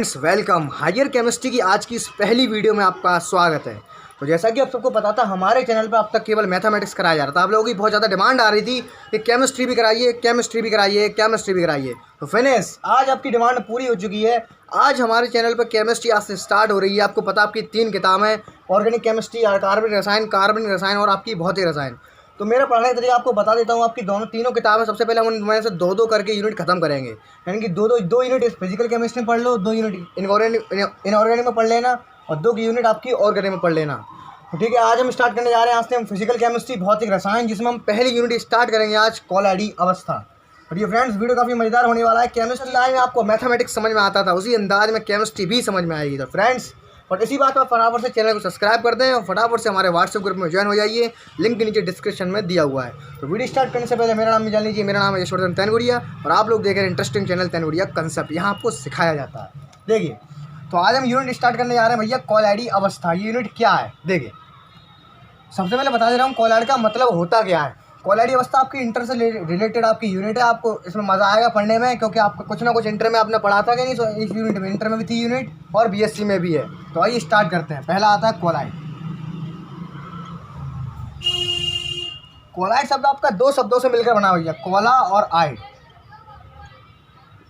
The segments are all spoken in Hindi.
फ्रेंड्स वेलकम हायर केमिस्ट्री की आज की इस पहली वीडियो में आपका स्वागत है। तो जैसा कि आप सबको पता था हमारे चैनल पर अब तक केवल मैथमेटिक्स कराया जा रहा था। आप लोगों की बहुत ज़्यादा डिमांड आ रही थी कि केमिस्ट्री भी कराइए, केमिस्ट्री भी कराइए, केमिस्ट्री भी कराइए। तो फिनिश आज आपकी डिमांड पूरी हो चुकी है। आज हमारे चैनल पर केमिस्ट्री आज से स्टार्ट हो रही है। आपको पता आपकी 3 किताबें हैं, ऑर्गेनिक केमिस्ट्री, कार्बनिक रसायन और आपकी भौतिक रसायन। तो मेरा पढ़ने का तरीका आपको बता देता हूँ। आपकी तीनों किताबें सबसे पहले हम उनमें से दो कर यूनिट खत्म करेंगे, यानी कि दो यूनिट फिजिकल केमिस्ट्री में पढ़ लो, 2 यूनिट इनऑर्गेनिक में पढ़ लेना और 2 की यूनिट आपकी ऑर्गेनिक में पढ़ लेना। तो ठीक है, आज हम स्टार्ट करने जा रहे हैं। आज से हम फिजिकल केमिस्ट्री, भौतिक रसायन, जिसमें हम पहली यूनिट स्टार्ट करेंगे आज कॉलैडी अवस्था। और ये फ्रेंड्स वीडियो काफ़ी मज़ेदार होने वाला है। केमिस्ट्री लाइन में आपको मैथमेटिक्स समझ में आता था, उसी अंदाज में केमिस्ट्री भी समझ में आएगी। तो फ्रेंड्स और इसी बात पर फटाफट से चैनल को सब्सक्राइब कर दें और फटाफट से हमारे व्हाट्सएप ग्रुप में ज्वाइन हो जाइए। लिंक नीचे डिस्क्रिप्शन में दिया हुआ है। तो वीडियो स्टार्ट करने से पहले मेरा नाम भी जान लीजिए। मेरा नाम है यशवर्धन तैनगुड़िया और आप लोग देख रहे हैं इंटरेस्टिंग चैनल तैनगुड़िया कंसेप्ट। यहाँ आपको सिखाया जाता है। देखिए, तो आज हम यूनिट स्टार्ट करने जा रहे हैं भैया कॉलैडी अवस्था। ये यूनिट क्या है देखिए, सबसे पहले बता दे रहा हूँ कॉलैड का मतलब होता क्या है। कॉलैडी अवस्था आपकी इंटर से रिलेटेड आपकी यूनिट है। आपको इसमें मज़ा आएगा पढ़ने में, क्योंकि आपको कुछ ना कुछ इंटर में आपने पढ़ा था कि नहीं। तो इस यूनिट में इंटर में भी थी यूनिट और बीएससी में भी है। तो आइए स्टार्ट करते हैं। पहला आता है कॉलैड। कॉलैड शब्द आपका 2 शब्दों से मिलकर बना हुआ है, कॉला और आइड,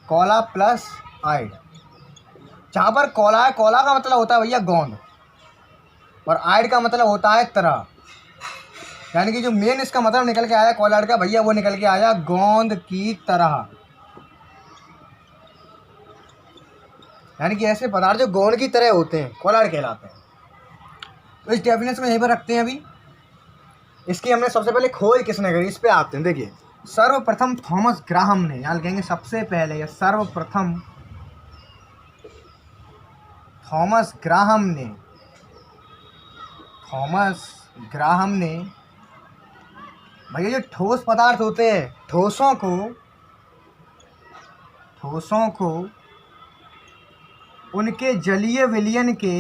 कॉला प्लस आइड। जहाँ पर कॉला है, कॉला का मतलब होता है भैया गोंद और आइड का मतलब होता है तरह। यानी कि जो मेन इसका मतलब निकल के आया कॉलैड का भैया, वो निकल के आया गोंद की तरह। यानी कि ऐसे पदार्थ जो गोंद की तरह होते हैं कॉलैड कहलाते हैं। तो इस डेफिनेशन में यहीं पर रखते हैं। अभी इसकी हमने सबसे पहले खोज किसने करी, इस पे आते हैं। देखिए, सर्वप्रथम थॉमस ग्राहम ने, यहाँ लिखेंगे सबसे पहले या सर्वप्रथम थॉमस ग्राहम ने भैया जो ठोस पदार्थ होते हैं, ठोसों को उनके जलीय विलयन के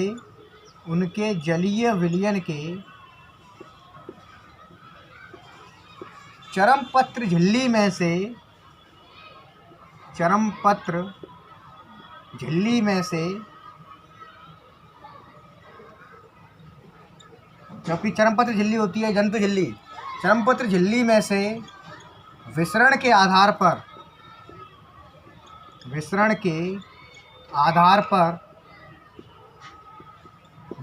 चरमपत्र झिल्ली में से जबकि चरमपत्र झिल्ली होती है जंतु झिल्ली, चरमपत्र झिल्ली में से विसरण के आधार पर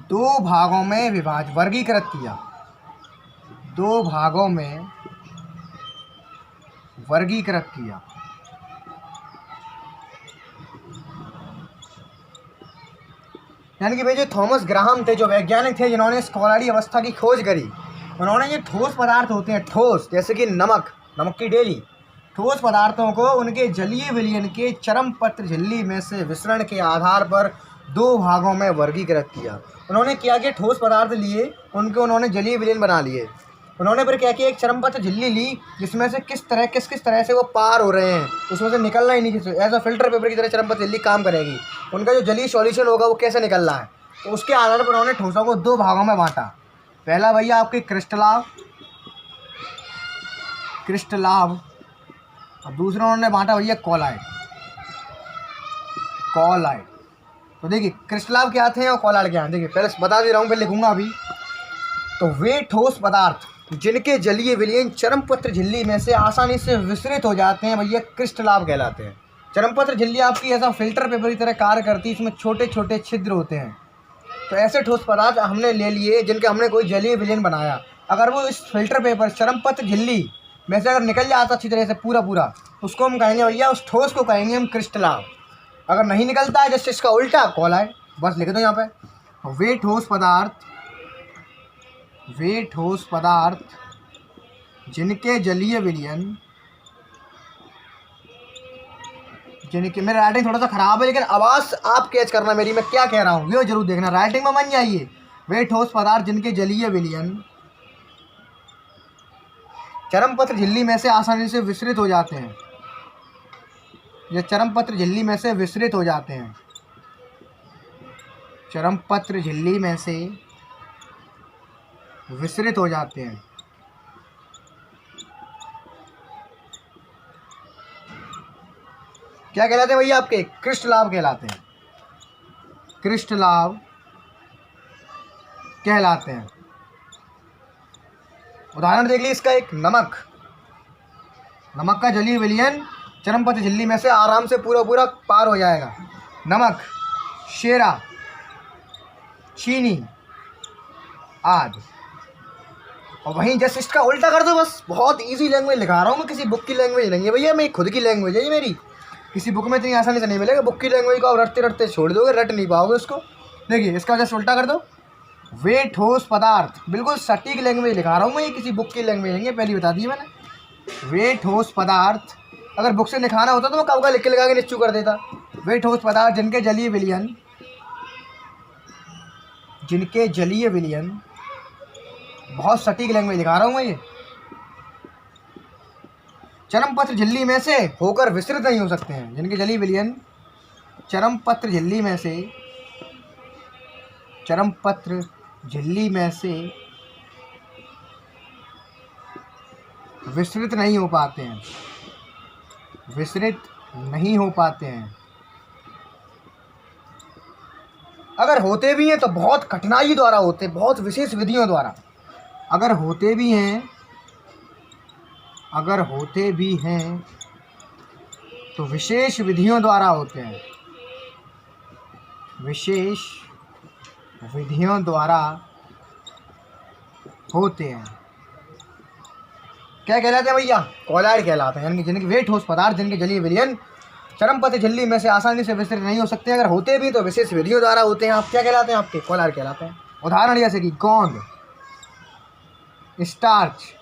2 भागों में वर्गीकृत किया। 2 भागों में वर्गीकृत किया। यानी कि भाई जो थॉमस ग्राहम थे, जो वैज्ञानिक थे जिन्होंने इस कॉलैडी अवस्था की खोज करी, उन्होंने ये ठोस पदार्थ होते हैं, ठोस जैसे कि नमक की डेली, ठोस पदार्थों को उनके जलीय विलयन के चरमपत्र झिल्ली में से विसरण के आधार पर 2 भागों में वर्गीकृत किया। उन्होंने क्या किया, ठोस पदार्थ लिए, उन्होंने जलीय विलयन बना लिए। उन्होंने फिर क्या किया, एक चरमपत्र झिल्ली ली जिसमें से किस तरह से वो पार हो रहे हैं, उसमें से निकलना ही नहीं। एज अ फिल्टर पेपर की तरह चरमपत्र झिल्ली काम करेगी। उनका जो जलीय सॉल्यूशन होगा वो कैसे निकल रहा है, तो उसके आधार पर उन्होंने ठोसों को 2 भागों में बांटा। पहला भैया आपके क्रिस्टलाव और दूसरा उन्होंने बांटा भैया कॉलैड। तो देखिए, क्रिस्टलाव क्या थे और कॉलैड क्या है, देखिए पहले बता दे रहा हूँ, फिर लिखूंगा अभी। तो वे ठोस पदार्थ जिनके जलीय विलयन चरमपत्र झिल्ली में से आसानी से विसरित हो जाते हैं भैया क्रिस्टलाव कहलाते हैं। चरमपत्र झिल्ली आपकी ऐसा फिल्टर पेपर की तरह कार्य करती है, इसमें छोटे छोटे छिद्र होते हैं। तो ऐसे ठोस पदार्थ हमने ले लिए जिनका हमने कोई जलीय विलयन बनाया। अगर वो इस फिल्टर पेपर चरमपत्र झिल्ली में से अगर निकल जाता अच्छी तरह से पूरा, उसको हम कहेंगे भैया, उस ठोस को कहेंगे हम क्रिस्टलाव। अगर नहीं निकलता है जैसे इसका उल्टा कॉलैड, बस लिख दो यहाँ पे। वे ठोस पदार्थ जिनके जलीय विलयन, मेरा राइटिंग थोड़ा सा ख़राब है लेकिन आवाज़ आप कैच करना मेरी, मैं क्या कह रहा हूँ ये जरूर देखना, राइटिंग में मन जाइए। वे ठोस पदार्थ जिनके जलीय विलयन चरमपत्र झिल्ली में से आसानी से विसरित हो जाते हैं, चरमपत्र झिल्ली में से विसरित हो जाते हैं, चरमपत्र झिल्ली में से विसरित हो जाते हैं। क्या कहलाते हैं भैया, आपके क्रिस्टलाव कहलाते हैं। क्रिस्टलाव कहलाते हैं। उदाहरण देख लीजिए इसका, एक नमक, नमक का जलीय विलयन चरमपत्र झिल्ली में से आराम से पूरा पार हो जाएगा। नमक, शेरा, चीनी आदि। और वहीं जैसे इसका उल्टा कर दो, बस बहुत इजी लैंग्वेज लिखा रहा हूँ मैं, किसी बुक की लैंग्वेज नहीं है भैया, मेरी खुद की लैंगवेज है ये मेरी, किसी बुक में इतनी आसानी से नहीं मिलेगा। बुक की लैंग्वेज को आप रटते रटते छोड़ दोगे, रट नहीं पाओगे उसको। देखिए इसका जैसे उल्टा कर दो, वे ठोस पदार्थ, बिल्कुल सटीक लैंग्वेज लिखा रहा हूँ मैं, ये किसी बुक की लैंग्वेज नहीं है, पहले बता दी मैंने। वे ठोस पदार्थ, अगर बुक से लिखाना होता तो मैं कब का लिख के लगा के निश्चू कर देता। वे ठोस पदार्थ जिनके जलीय विलयन, बहुत सटीक लैंग्वेज दिखा रहा हूँ मैं ये, चरमपत्र झिल्ली में से होकर विसरित नहीं हो सकते हैं। जिनके जलीय विलयन चरमपत्र झिल्ली में से विसरित नहीं हो पाते हैं, अगर होते भी हैं तो बहुत कठिनाई द्वारा होते हैं, बहुत विशेष विधियों द्वारा। अगर होते भी हैं तो विशेष विधियों द्वारा होते हैं, विशेष विधियों द्वारा होते हैं। क्या कहलाते हैं भैया? कॉलॉइड कहलाते हैं। यानी जिनके वे ठोस पदार्थ जिनके जलीय विलयन चरमपत्र झिल्ली में से आसानी से विसरित नहीं हो सकते, अगर होते भी तो विशेष विधियों द्वारा होते हैं। आप क्या कहलाते हैं? आपके कॉलॉइड कहलाते हैं। उदाहरण जैसे कि गोंद, स्टार्च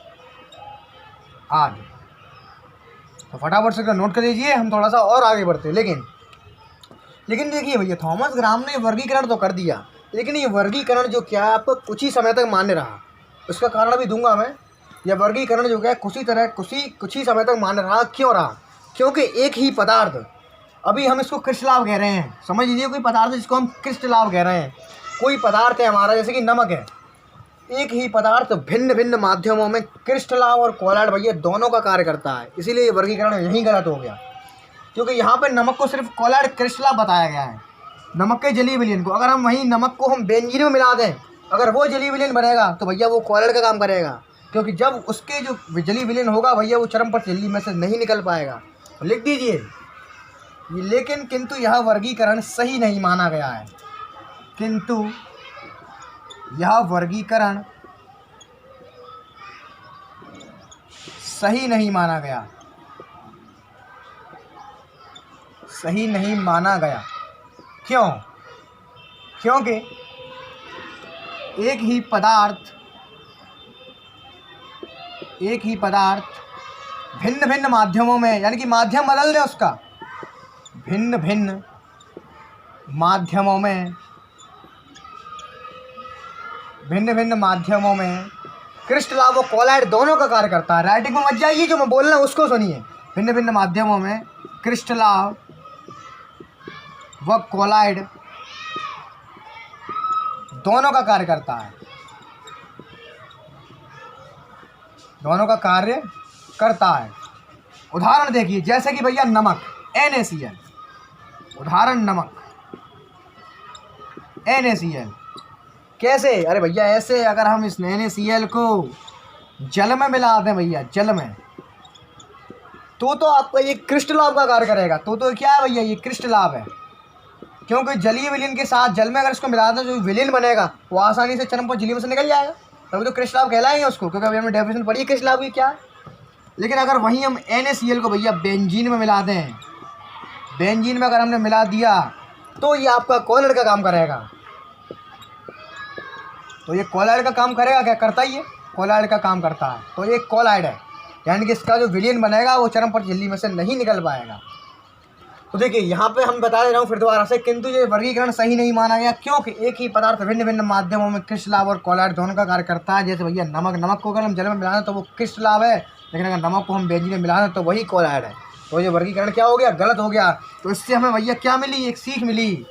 आदि। तो फटाफट से नोट कर लीजिए, हम थोड़ा सा और आगे बढ़ते हैं। लेकिन देखिए भैया, थॉमस ग्राम ने वर्गीकरण तो कर दिया, लेकिन ये वर्गीकरण जो क्या है आपको कुछ ही समय तक मान्य रहा। उसका कारण भी दूंगा मैं। यह वर्गीकरण जो क्या है कुछ ही समय तक मान्य रहा। क्यों रहा? क्योंकि एक ही पदार्थ, अभी हम इसको क्रिस्टलाव कह रहे हैं, समझ लीजिए कोई पदार्थ जिसको हम क्रिस्टलाव कह रहे हैं। कोई पदार्थ है हमारा, जैसे कि नमक है, एक ही पदार्थ भिन्न भिन्न माध्यमों में क्रिस्टलाव और कॉलॉइड भैया दोनों का कार्य करता है। इसीलिए ये वर्गीकरण यहीं गलत हो गया, क्योंकि यहाँ पे नमक को सिर्फ कॉलॉइड क्रिस्टलाव बताया गया है, नमक के जलीय विलयन को। अगर हम वहीं नमक को हम बेंजीन में मिला दें, अगर वो जलीय विलयन बनेगा तो भैया वो कॉलॉइड का काम करेगा, क्योंकि जब उसके जो जलीय विलयन होगा भैया वो चरमपत्र झिल्ली में से नहीं निकल पाएगा। लिख दीजिए। लेकिन किंतु यह वर्गीकरण सही नहीं माना गया है। किंतु यह वर्गीकरण सही नहीं माना गया। क्यों? क्योंकि एक ही पदार्थ भिन्न भिन्न माध्यमों में, यानी कि माध्यम बदल दे उसका, भिन्न भिन्न माध्यमों में क्रिस्टलाव व कॉलॉइड दोनों का कार्य करता है। राइटिंग में मत जाइए, जो मैं बोल रहा हूँ उसको सुनिए। भिन्न भिन्न माध्यमों में क्रिस्टलाव व कॉलॉइड दोनों का कार्य करता है, उदाहरण देखिए, जैसे कि भैया नमक NaCl, उदाहरण नमक NaCl। कैसे? अरे भैया ऐसे, अगर हम इस NaCl को जल में मिला दें भैया, जल में, तो आपका ये क्रिस्टलाव का कार्य करेगा। तो क्या है भैया? ये क्रिस्टलाव है, क्योंकि जलीय विलयन के साथ जल में अगर इसको मिला दें, जो विलयन बनेगा वो आसानी से चरमपत्र झिल्ली में से निकल जाएगा, तभी तो क्रिस्टलाव कहलाएंगे उसको, क्योंकि अभी हमने डेफिनेशन पढ़ी है क्रिस्टलाव की क्या है। लेकिन अगर वहीं हम NaCl को भैया बेंजीन में मिला दें, बेंजीन में अगर हमने मिला दिया तो ये आपका कॉलॉइड का काम करेगा। तो ये कॉलॉइड का काम करेगा, क्या करता ही है? कॉलॉइड का काम करता है। तो ये कॉलॉइड है, यानी कि इसका जो विलयन बनेगा वो चरमपत्र झिल्ली में से नहीं निकल पाएगा। तो देखिए यहाँ पे हम बता दे रहा हूँ फिर दोबारा से, किंतु ये वर्गीकरण सही नहीं माना गया, क्योंकि एक ही पदार्थ भिन्न भिन्न माध्यमों में क्रिस्टलाव और कॉलॉइड दोनों का कार्य करता है। जैसे भैया नमक को अगर हम जल में मिलाएं तो वो क्रिस्टलाव है, लेकिन अगर नमक को हम बेंजीन में मिलाएं तो वही कॉलॉइड है। तो ये वर्गीकरण क्या हो गया? गलत हो गया। तो इससे हमें भैया क्या मिली? एक सीख मिली,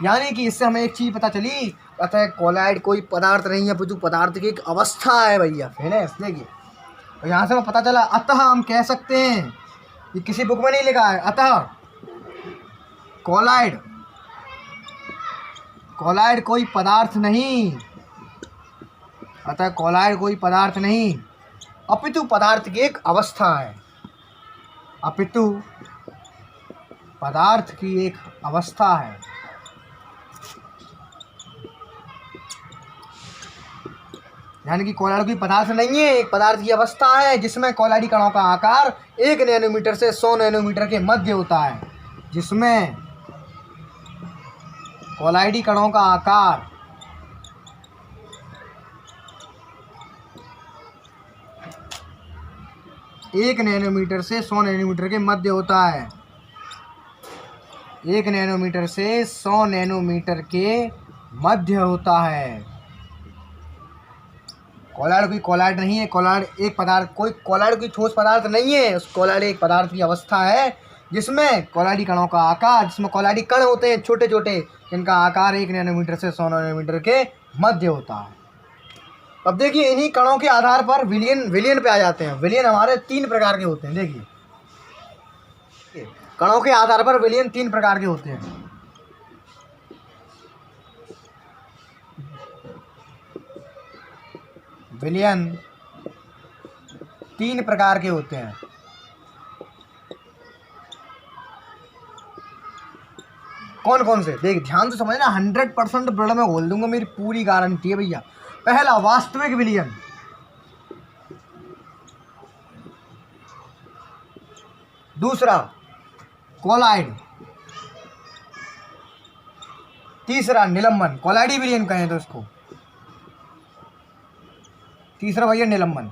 यानी कि इससे हमें एक चीज़ पता चली, अतः कॉलॉइड कोई पदार्थ नहीं है, जो पदार्थ की एक अवस्था है भैया, है ना। इसलिए तो यहाँ से हमें पता चला, अतः हम कह सकते हैं, ये किसी बुक में नहीं लिखा है, अतः कॉलॉइड कोलॉइड कोई पदार्थ नहीं, अतः कोलॉइड कोई पदार्थ नहीं, अपितु पदार्थ की एक अवस्था है, अपितु पदार्थ की एक अवस्था है। यानी कि कोलॉइड कोई पदार्थ नहीं है, एक पदार्थ की अवस्था है जिसमें कोलॉइडी कणों का आकार 1 नैनोमीटर से 100 नैनोमीटर के मध्य होता है, जिसमें कोलॉइडी कणों का आकार 1 नैनोमीटर से 100 नैनोमीटर के मध्य होता है, 1 नैनोमीटर से 100 नैनोमीटर के मध्य होता है। कोलॉइड कोई कोलॉइड नहीं है, कोलॉइड एक पदार्थ, कोई कोलॉइड कोई ठोस पदार्थ नहीं है, उस कोलॉइड एक पदार्थ की अवस्था है जिसमें कोलॉइडी कणों का आकार, जिसमें कोलॉइडी कण होते हैं छोटे छोटे, जिनका आकार 1 नैनोमीटर से 100 नैनोमीटर के मध्य होता है। अब देखिए इन्हीं कणों के आधार पर विलयन पे आ जाते हैं। विलयन हमारे 3 प्रकार के होते हैं। देखिए कणों के आधार पर विलयन 3 प्रकार के होते हैं। विलयन 3 प्रकार के होते हैं। कौन कौन से, देख ध्यान से समझना, 100% ब्लड में घोल दूंगा, मेरी पूरी गारंटी है भैया। पहला वास्तविक विलयन, दूसरा कोलॉइड, तीसरा निलंबन, कोलॉइडी विलयन कहें तो इसको, तीसरा भैया निलंबन।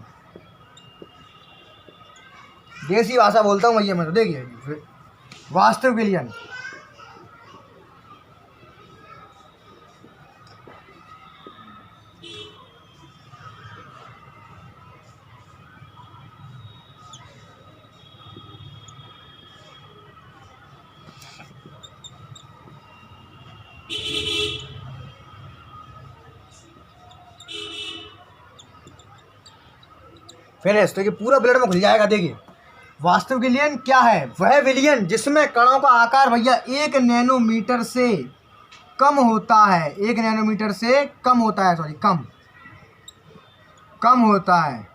देसी भाषा बोलता हूँ भैया मैं तो। देखिए वास्तविक विलयन, फिनिश। तो ये पूरा ब्लड में घुल जाएगा। देखिए वास्तविक विलयन क्या है, वह विलयन जिसमें कणों का आकार भैया 1 नैनोमीटर से कम होता है, 1 नैनोमीटर से कम होता है, सॉरी कम होता है।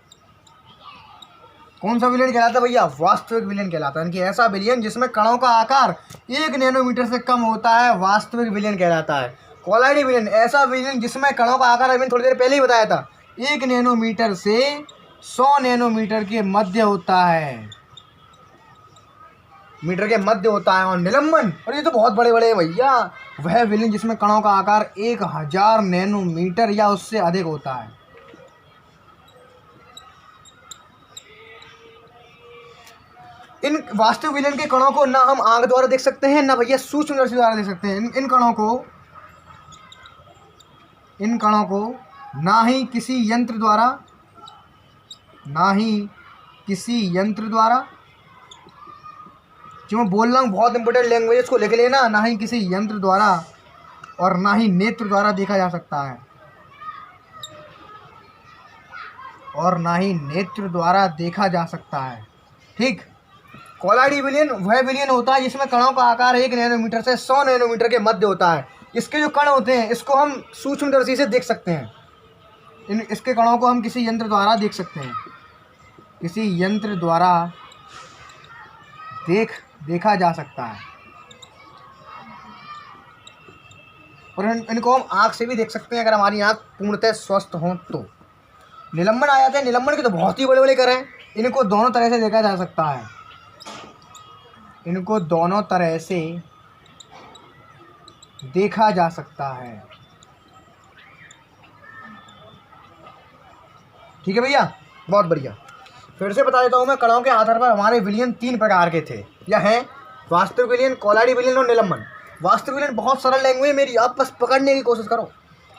कौन सा विलयन कहलाता है भैया, वास्तविक विलयन कहलाता है। यानी कि ऐसा विलयन जिसमें कणों का आकार 1 नैनोमीटर से कम होता है, वास्तविक विलयन कहलाता है। कोलॉइडी विलयन, ऐसा विलयन जिसमें कणों का आकार, मैंने थोड़ी देर पहले ही बताया था, 1 नैनोमीटर से 100 नैनोमीटर के मध्य होता है, मीटर के मध्य होता है। और निलंबन, और ये तो बहुत बड़े बड़े हैं भैया, वह विलयन जिसमें कणों का आकार 1000 नैनोमीटर या उससे अधिक होता है। इन वास्तविक विलयन के कणों को ना हम आंख द्वारा देख सकते हैं, ना भैया सूक्ष्मदर्शी द्वारा देख सकते हैं। इन कणों को ना ही किसी यंत्र द्वारा, जो मैं बोल रहा हूँ बहुत इंपॉर्टेंट लैंग्वेज को लिख लेना, ना ही किसी यंत्र द्वारा और ना ही नेत्र द्वारा देखा जा सकता है, और ना ही नेत्र द्वारा देखा जा सकता है। ठीक। कोलॉइडी विलयन वह विलयन होता है जिसमें कणों का आकार 1 नैनोमीटर से 100 नैनोमीटर के मध्य होता है। इसके जो कण होते हैं इसको हम सूक्ष्मदर्शी से देख सकते हैं। इसके कणों को हम किसी यंत्र द्वारा देख सकते हैं, किसी यंत्र द्वारा देखा जा सकता है, और इनको हम आँख से भी देख सकते हैं अगर हमारी आँख पूर्णतः स्वस्थ हो तो। निलंबन आ जाते हैं। निलंबन के तो बहुत ही बड़े बड़े कण हैं, इनको दोनों तरह से देखा जा सकता है, इनको दोनों तरह से देखा जा सकता है। ठीक है भैया, बहुत बढ़िया। फिर से बता देता हूँ मैं, कणों के आधार पर हमारे विलयन 3 प्रकार के थे, या हैं वास्तविक विलयन, कोलॉइडी विलयन और निलंबन। वास्तविक विलयन बहुत सरल लैंग्वेज मेरी, आप बस पकड़ने की कोशिश करो।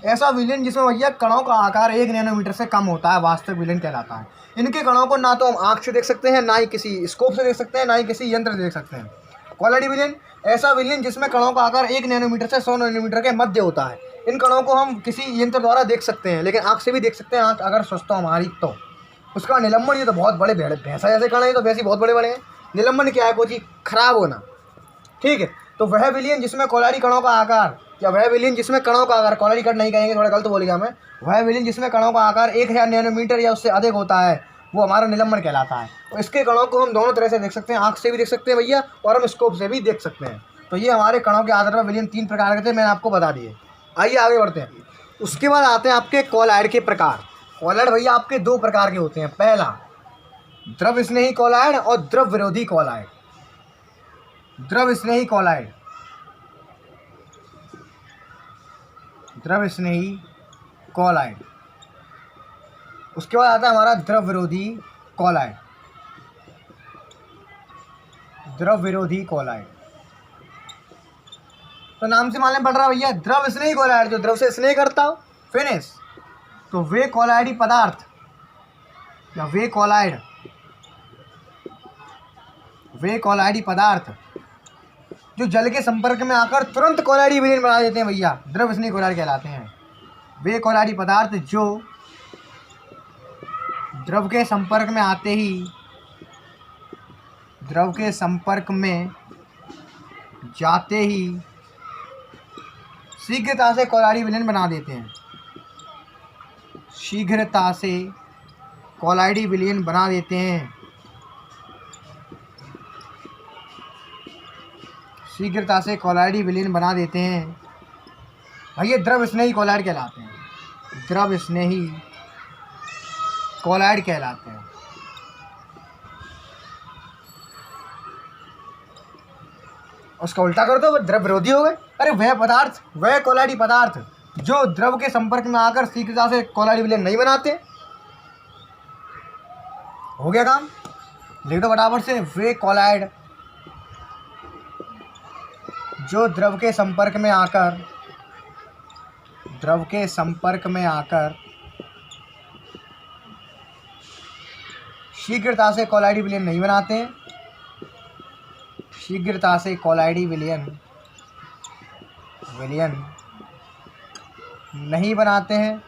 ऐसा विलयन जिसमें भैया कणों का आकार 1 नैनोमीटर से कम होता है, वास्तविक विलयन कहलाता है। इनके कणों को ना तो हम आँख से देख सकते हैं, ना ही किसी स्कोप से देख सकते हैं, ना ही किसी यंत्र से देख सकते हैं। कोलॉइडी विलयन ऐसा विलयन जिसमें कणों का आकार 1 नैनोमीटर से 100 नैनोमीटर के मध्य होता है। इन कणों को हम किसी यंत्र द्वारा देख सकते हैं, लेकिन आँख से भी देख सकते हैं, आँख अगर स्वस्थ हो हमारी तो। उसका निलंबन, ये तो बहुत बड़े भैंसा जैसे कण है, तो वैसे बहुत बड़े बड़े हैं। निलंबन क्या है, कोई चीज़ खराब होना। ठीक है। तो वह विलयन जिसमें कोलॉइडी कणों का आकार या वह विलयन जिसमें कणों का आकार, कॉलरी कट नहीं कहेंगे, थोड़ा गलत बोल गया मैं, वह विलयन जिसमें कणों का आकार 1000 नैनोमीटर या उससे अधिक होता है वो हमारा निलंबन कहलाता है। और इसके कणों को हम दोनों तरह से देख सकते हैं, आँख से भी देख सकते हैं भैया और हम स्कोप से भी देख सकते हैं। तो ये हमारे कणों के आधार पर विलयन 3 प्रकार के थे, मैंने आपको बता दिए। आइए आगे बढ़ते हैं। उसके बाद आते हैं आपके कॉलॉइड के प्रकार। कॉलॉइड भैया आपके 2 प्रकार के होते हैं। पहला द्रव स्नेही कॉलॉइड और द्रव विरोधी कॉलॉइड। द्रव स्नेही कॉलॉइड, द्रव स्नेही कॉलॉइड। उसके बाद आता है हमारा द्रव विरोधी कॉलॉइड। द्रव विरोधी कॉलॉइड तो नाम से मालूम पड़ रहा है भैया, द्रव स्नेही कॉलॉइड जो द्रव से स्नेह करता हो, फिनिश। तो वे कॉलॉइडी पदार्थ या वे कॉलॉइडी पदार्थ जो जल के संपर्क में आकर तुरंत कॉलॉइडी विलयन बना देते हैं भैया, द्रव स्नेही कॉलॉइड कहलाते हैं। वे कॉलॉइडी पदार्थ जो द्रव के संपर्क में आते ही, द्रव के संपर्क में जाते ही शीघ्रता से कॉलॉइडी विलयन बना देते हैं। शीघ्रता से कॉलॉइडी विलयन बना देते हैं। शीघ्रता से कॉलॉइडी विलयन बना देते हैं भैया, द्रव स्नेही कॉलॉइड कहलाते हैं। द्रव स्नेही कॉलॉइड कहलाते हैं। उसका उल्टा कर दो, द्रव विरोधी हो गए। अरे वह पदार्थ, वह कॉलॉइडी पदार्थ जो द्रव के संपर्क में आकर शीघ्रता से कॉलॉइडी विलयन नहीं बनाते। हो गया काम, लिख दो बराबर से। वे कॉलॉइड जो द्रव के संपर्क में आकर, द्रव के संपर्क में आकर शीघ्रता से कॉलॉइडी विलयन नहीं बनाते हैं। शीघ्रता से कॉलॉइडी विलयन नहीं बनाते हैं।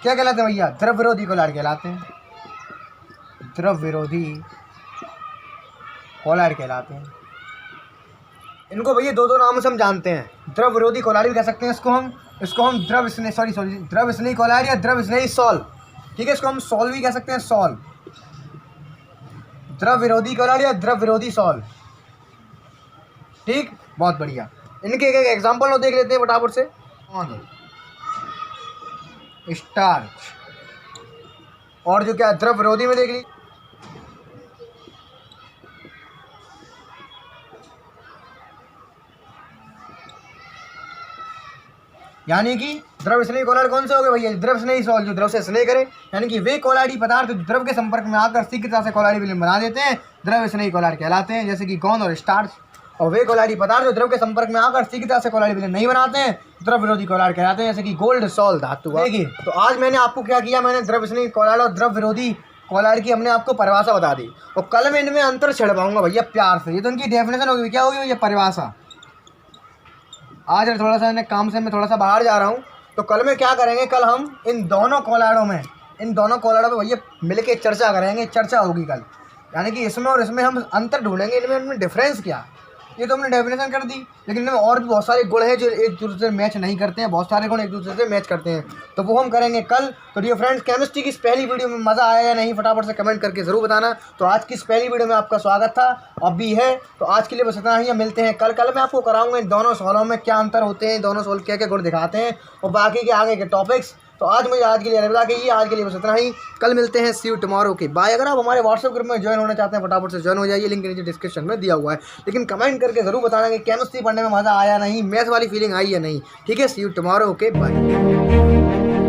क्या कहलाते हैं भैया? द्रव विरोधी कॉलॉइड कहलाते हैं। द्रव विरोधी कॉलॉइड कहलाते हैं। इनको भैया 2 नाम से हम जानते हैं। द्रव विरोधी कॉलॉइड भी कह सकते हैं इसको हम द्रव स्नेही कॉलॉइड या द्रव स्नेही सॉल, ठीक है, इसको हम सॉल भी कह सकते हैं। सॉल, द्रव विरोधी कॉलॉइड या द्रव विरोधी सॉल, ठीक, बहुत बढ़िया। इनके एक एग्जाम्पल देख लेते हैं फटाफट से। स्टार्च और जो क्या द्रव विरोधी में देख ली, यानी कि द्रव स्नेही कॉलॉइड कौन से हो गए भैया? द्रव स्नेही सॉल जो द्रव से स्नेह करे, यानी कि वे कॉलॉइडी पदार्थ जो द्रव के संपर्क में आकर शीघ्रता से कॉलॉइडी विलयन बना देते हैं, द्रव स्नेही कॉलॉइड कहलाते हैं, जैसे कि गोंद और स्टार्च। और वे कॉलॉइडी पदार्थ जो द्रव के संपर्क में आकर शीघ्रता से कॉलॉइडी विलयन नहीं बनाते हैं, द्रव विरोधी कॉलॉइड कहलाते हैं, जैसे कि गोल्ड सॉल धातु। देखिए, तो आज मैंने आपको क्या किया, मैंने द्रव स्नेही कॉलॉइड और द्रव विरोधी कॉलॉइड की हमने आपको परिभाषा बता दी, और कल मैं इनमें अंतर छिड़ पाऊंगा भैया प्यार से। ये तो इनकी डेफिनेशन होगी, क्या होगी भैया? परिभाषा। आज थोड़ा सा मैंने काम से मैं थोड़ा सा बाहर जा रहा हूँ, तो कल में क्या करेंगे, कल हम इन दोनों कॉलॉइडों में भैया मिल के चर्चा करेंगे। चर्चा होगी कल, यानी कि इसमें और इसमें हम अंतर ढूंढेंगे, इनमें डिफरेंस क्या। ये तो हमने डेफिनेशन कर दी, लेकिन इनमें और भी बहुत सारे गुण हैं जो एक दूसरे से मैच नहीं करते हैं। बहुत सारे गुण एक दूसरे से मैच करते हैं, तो वो हम करेंगे कल। तो डियर फ्रेंड्स, केमिस्ट्री की इस पहली वीडियो में मज़ा आया या नहीं, फटाफट से कमेंट करके ज़रूर बताना। तो आज की इस पहली वीडियो में आपका स्वागत था, अब भी है। तो आज के लिए बस इतना ही, मिलते हैं कल। कल मैं आपको कराऊंगा इन दोनों सॉलों में क्या अंतर होते हैं, दोनों सॉल क्या क्या गुण दिखाते हैं, और बाकी के आगे के टॉपिक्स। तो आज मुझे आज के लिए अलविदा कहिए, आज के लिए बस इतना ही। कल मिलते हैं, सी यू टुमारो के बाय। अगर आप हमारे व्हाट्सएप ग्रुप में ज्वाइन होना चाहते हैं, फटाफट से ज्वाइन हो जाइए, लिंक नीचे डिस्क्रिप्शन में दिया हुआ है। लेकिन कमेंट करके जरूर बताना कि केमिस्ट्री पढ़ने में मज़ा आया नहीं, मैथ वाली फीलिंग आई या नहीं, ठीक है। सी यू टुमारो के बाय।